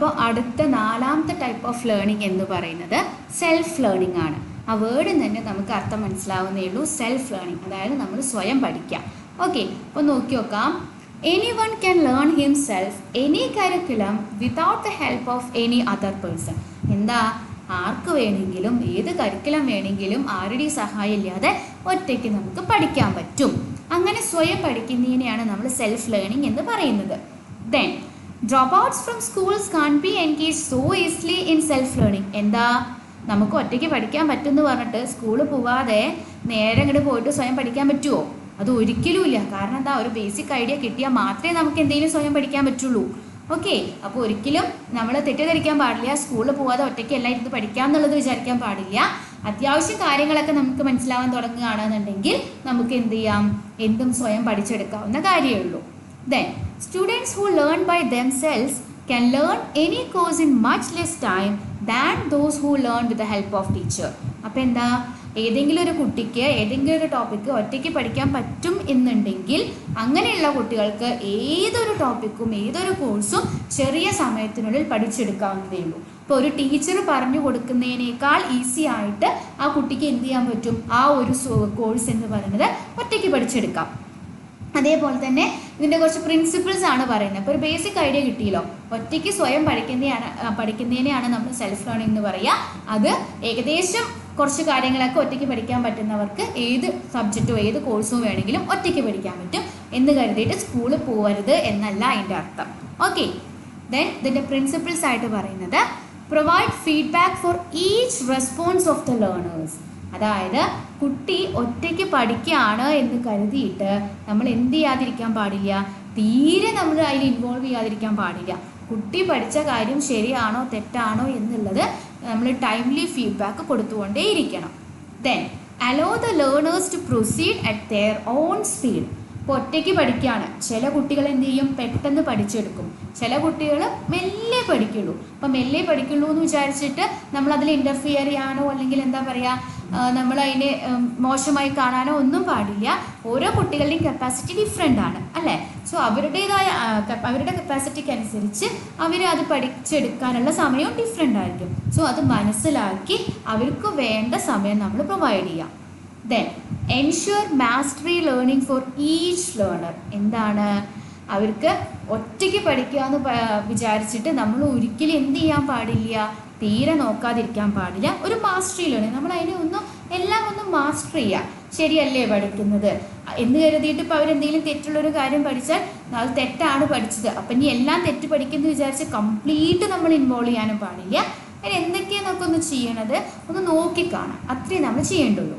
അപ്പോൾ അടുത്ത നാലാമത്തെ ടൈപ്പ് ഓഫ് ലേണിംഗ് എന്ന് പറയുന്നത് സെൽഫ് ലേണിംഗ് ആണ്. ആ വേർഡിൽ തന്നെ നമുക്ക് അർത്ഥം മനസ്സിലാവുന്നേ ഉള്ളൂ. സെൽഫ് ലേണിംഗ് അതായത് നമ്മൾ സ്വയം പഠിക്കുക. ഓക്കെ, അപ്പോൾ നോക്കി നോക്കാം. Anyone can learn himself any curriculum without the help of any other person. എന്താ, ആർക്ക് വേണമെങ്കിലും ഏത് കരിക്കുലം വേണമെങ്കിലും ആരുടെയും സഹായം ഇല്ലാതെ ഒറ്റയ്ക്ക് നമുക്ക് പഠിക്കാൻ പറ്റും. അങ്ങനെ സ്വയം പഠിക്കുന്നതിനെയാണ് നമ്മൾ സെൽഫ് ലേണിംഗ് എന്ന് പറയുന്നത്. Then drop from schools can be engage so easily in self learning. എന്താ, നമുക്ക് ഒറ്റയ്ക്ക് പഠിക്കാൻ പറ്റുമെന്ന് പറഞ്ഞിട്ട് സ്കൂളിൽ പോവാതെ നേരെ അങ്ങോട്ട് പോയിട്ട് സ്വയം പഠിക്കാൻ പറ്റുമോ? അത് ഒരിക്കലും ഇല്ല. കാരണം എന്താ, ഒരു ബേസിക് ഐഡിയ കിട്ടിയാൽ മാത്രമേ നമുക്ക് എന്തെങ്കിലും സ്വയം പഠിക്കാൻ പറ്റുള്ളൂ. ഓക്കെ, അപ്പോൾ ഒരിക്കലും നമ്മൾ തെറ്റിദ്ധരിക്കാൻ പാടില്ല. സ്കൂളിൽ പോവാതെ ഒറ്റയ്ക്ക് എല്ലാം ഇരുന്ന് പഠിക്കാം എന്നുള്ളത് വിചാരിക്കാൻ പാടില്ല. അത്യാവശ്യം കാര്യങ്ങളൊക്കെ നമുക്ക് മനസ്സിലാവാൻ തുടങ്ങുകയാണെന്നുണ്ടെങ്കിൽ നമുക്ക് എന്ത് ചെയ്യാം, എന്തും സ്വയം പഠിച്ചെടുക്കാവുന്ന കാര്യമേ ഉള്ളൂ. Then students who learn by themselves can learn any course in much less time than those who learn with the help of teacher. അപ്പോൾ എന്താ, ഏതെങ്കിലും ഒരു കുട്ടിക്ക് ഏതെങ്കിലും ഒരു ടോപ്പിക്ക് ഒറ്റയ്ക്ക് പഠിക്കാൻ പറ്റും എന്നുണ്ടെങ്കിൽ അങ്ങനെയുള്ള കുട്ടികൾക്ക് ഏതൊരു ടോപ്പിക്കും ഏതൊരു കോഴ്സും ചെറിയ സമയത്തിനുള്ളിൽ പഠിച്ചെടുക്കാവുന്നതേ ഉള്ളൂ. ഇപ്പോൾ ഒരു ടീച്ചർ പറഞ്ഞു കൊടുക്കുന്നതിനേക്കാൾ ഈസി ആയിട്ട് ആ കുട്ടിക്ക് എന്ത് ചെയ്യാൻ പറ്റും, ആ ഒരു കോഴ്സ് എന്ന് പറയുന്നത് ഒറ്റയ്ക്ക് പഠിച്ചെടുക്കാം. അതേപോലെ തന്നെ ഇതിൻ്റെ കുറച്ച് പ്രിൻസിപ്പിൾസ് ആണ് പറയുന്നത്. അപ്പോൾ ഒരു ബേസിക് ഐഡിയ കിട്ടിയല്ലോ. ഒറ്റയ്ക്ക് സ്വയം പഠിക്കുന്നതിനെയാണ് നമ്മൾ സെൽഫ് ലേണിംഗ് എന്ന് പറയുക. അത് ഏകദേശം കുറച്ച് കാര്യങ്ങളൊക്കെ ഒറ്റയ്ക്ക് പഠിക്കാൻ പറ്റുന്നവർക്ക് ഏത് സബ്ജക്റ്റോ ഏത് കോഴ്സോ വേണമെങ്കിലും ഒറ്റയ്ക്ക് പഠിക്കാൻ പറ്റും എന്ന് കരുതിയിട്ട് സ്കൂളിൽ പോകരുത് എന്നല്ല അതിൻ്റെ അർത്ഥം. ഓക്കെ, ദെൻ ഇതിൻ്റെ പ്രിൻസിപ്പിൾസ് ആയിട്ട് പറയുന്നത് provide feedback for each response of the learners. അതായത് കുട്ടി ഒറ്റയ്ക്ക് പഠിക്കുകയാണ് എന്ന് കരുതിയിട്ട് നമ്മൾ എന്ത് ചെയ്യാതിരിക്കാൻ പാടില്ല, തീരെ നമ്മൾ അതിൽ ഇൻവോൾവ് ചെയ്യാതിരിക്കാൻ പാടില്ല. കുട്ടി പഠിച്ച കാര്യം ശരിയാണോ തെറ്റാണോ എന്നുള്ളത് നമ്മൾ ടൈംലി ഫീഡ്ബാക്ക് കൊടുത്തുകൊണ്ടേയിരിക്കണം. Then allow the learners to proceed at their own speed. ഇപ്പോൾ ഒറ്റയ്ക്ക് പഠിക്കുകയാണ്, ചില കുട്ടികൾ എന്ത് ചെയ്യും, പെട്ടെന്ന് പഠിച്ചെടുക്കും. ചില കുട്ടികൾ മെല്ലെ പഠിക്കുള്ളൂ. അപ്പം മെല്ലെ പഠിക്കുള്ളൂ എന്ന് വിചാരിച്ചിട്ട് നമ്മളതിൽ ഇൻ്റർഫിയർ ചെയ്യാനോ അല്ലെങ്കിൽ എന്താ പറയുക, നമ്മൾ അതിനെ മോശമായി കാണാനോ ഒന്നും പാടില്ല. ഓരോ കുട്ടികളുടെയും കപ്പാസിറ്റി ഡിഫറെൻ്റ് ആണ് അല്ലേ. സോ അവരുടേതായ അവരുടെ കപ്പാസിറ്റിക്ക് അനുസരിച്ച് അവർ അത് പഠിച്ചെടുക്കാനുള്ള സമയവും ഡിഫറെൻ്റ് ആയിരിക്കും. സോ അത് മനസ്സിലാക്കി അവർക്ക് വേണ്ട സമയം നമ്മൾ പ്രൊവൈഡ് ചെയ്യാം. Then ensure mastery learning for each learner. എന്താണ്, അവർക്ക് ഒറ്റയ്ക്ക് പഠിക്കുക എന്ന് വിചാരിച്ചിട്ട് നമ്മൾ ഒരിക്കലും എന്ത് ചെയ്യാൻ പാടില്ല, തീരെ നോക്കാതിരിക്കാൻ പാടില്ല. ഒരു മാസ്റ്ററി ലേണിംഗ്, നമ്മൾ അതിനെ എല്ലാം മാസ്റ്റർ ചെയ്യുക. ശരിയല്ലേ പഠിക്കുന്നത് എന്ന് കരുതിയിട്ട് ഇപ്പോൾ അവരെന്തെങ്കിലും തെറ്റുള്ളൊരു കാര്യം പഠിച്ചാൽ അത് തെറ്റാണ് പഠിച്ചത്, അപ്പം ഇനി എല്ലാം തെറ്റ് പഠിക്കുമെന്ന് വിചാരിച്ച് കംപ്ലീറ്റ് നമ്മൾ ഇൻവോൾവ് ചെയ്യാനും പാടില്ല. അതിന് എന്തൊക്കെയാണെന്നൊക്കെ ഒന്ന് ചെയ്യണത് ഒന്ന് നോക്കിക്കാണാം, അത്രയും നമ്മൾ ചെയ്യേണ്ടുള്ളൂ.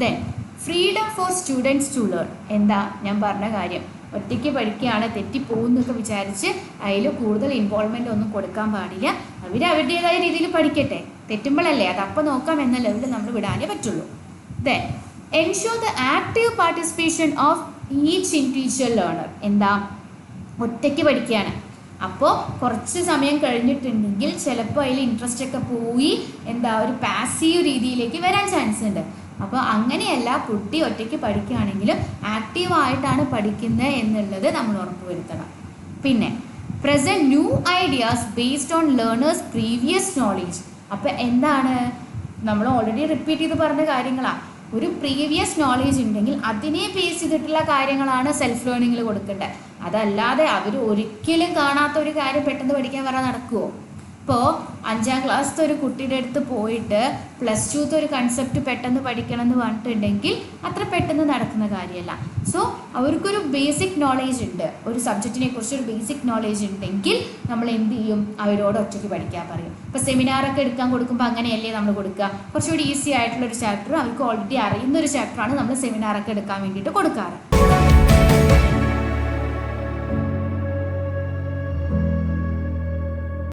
Then freedom for students to learn. എന്താ ഞാൻ പറഞ്ഞ കാര്യം, ഒറ്റയ്ക്ക് പഠിക്കുകയാണ് തെറ്റിപ്പോകുന്നൊക്കെ വിചാരിച്ച് അതിൽ കൂടുതൽ ഇൻവോൾവ്മെൻ്റ് ഒന്നും കൊടുക്കാൻ പാടില്ല. അവർ അവരുടേതായ രീതിയിൽ പഠിക്കട്ടെ, തെറ്റുമ്പോഴല്ലേ അതപ്പം നോക്കാം എന്ന ലെവലിൽ നമ്മൾ വിടാനേ പറ്റുള്ളൂ. Then ensure the active participation of each individual learner. എന്താ, ഒറ്റയ്ക്ക് പഠിക്കുകയാണ്, അപ്പോൾ കുറച്ച് സമയം കഴിഞ്ഞിട്ടുണ്ടെങ്കിൽ ചിലപ്പോൾ അതിൽ ഇൻട്രസ്റ്റ് ഒക്കെ പോയി എന്താ ഒരു പാസീവ് രീതിയിലേക്ക് വരാൻ ചാൻസ് ഉണ്ട്. അപ്പോൾ അങ്ങനെയല്ല, കുട്ടി ഒറ്റയ്ക്ക് പഠിക്കുകയാണെങ്കിലും ആക്റ്റീവായിട്ടാണ് പഠിക്കുന്നത് എന്നുള്ളത് നമ്മൾ ഉറപ്പുവരുത്തണം. പിന്നെ present new ideas based on learners previous knowledge. അപ്പോൾ എന്താണ്, നമ്മൾ ഓൾറെഡി റിപ്പീറ്റ് ചെയ്ത് പറഞ്ഞ കാര്യങ്ങളാണ്. ഒരു പ്രീവിയസ് നോളേജ് ഉണ്ടെങ്കിൽ അതിനെ ബേസ് ചെയ്തിട്ടുള്ള കാര്യങ്ങളാണ് സെൽഫ് ലേണിങ്ങിൽ കൊടുക്കേണ്ടത്. അതല്ലാതെ അവർ ഒരിക്കലും കാണാത്ത ഒരു കാര്യം പെട്ടെന്ന് പഠിക്കാൻ പറഞ്ഞാൽ നടക്കുമോ? ഇപ്പോൾ 5ാം ക്ലാസ്സിലത്തെ ഒരു കുട്ടിയുടെ അടുത്ത് പോയിട്ട് +2 ഒരു കൺസെപ്റ്റ് പെട്ടെന്ന് പഠിക്കണം എന്ന് പറഞ്ഞിട്ടുണ്ടെങ്കിൽ അത്ര പെട്ടെന്ന് നടക്കുന്ന കാര്യമല്ല. സോ അവർക്കൊരു ബേസിക് നോളേജ് ഉണ്ട്, ഒരു സബ്ജക്റ്റിനെ കുറിച്ച് ഒരു ബേസിക് നോളേജ് ഉണ്ടെങ്കിൽ നമ്മൾ എന്ത് ചെയ്യും, അവരോട് ഒറ്റയ്ക്ക് പഠിക്കാൻ പറയും. ഇപ്പോൾ സെമിനാറൊക്കെ എടുക്കാൻ കൊടുക്കുമ്പോൾ അങ്ങനെയല്ലേ നമ്മൾ കൊടുക്കുക, കുറച്ചുകൂടി ഈസി ആയിട്ടുള്ളൊരു ചാപ്റ്റർ അവർക്ക് ഓൾറെഡി അറിയുന്നൊരു ചാപ്റ്ററാണ് നമ്മൾ സെമിനാറൊക്കെ എടുക്കാൻ വേണ്ടിയിട്ട് കൊടുക്കാറ്.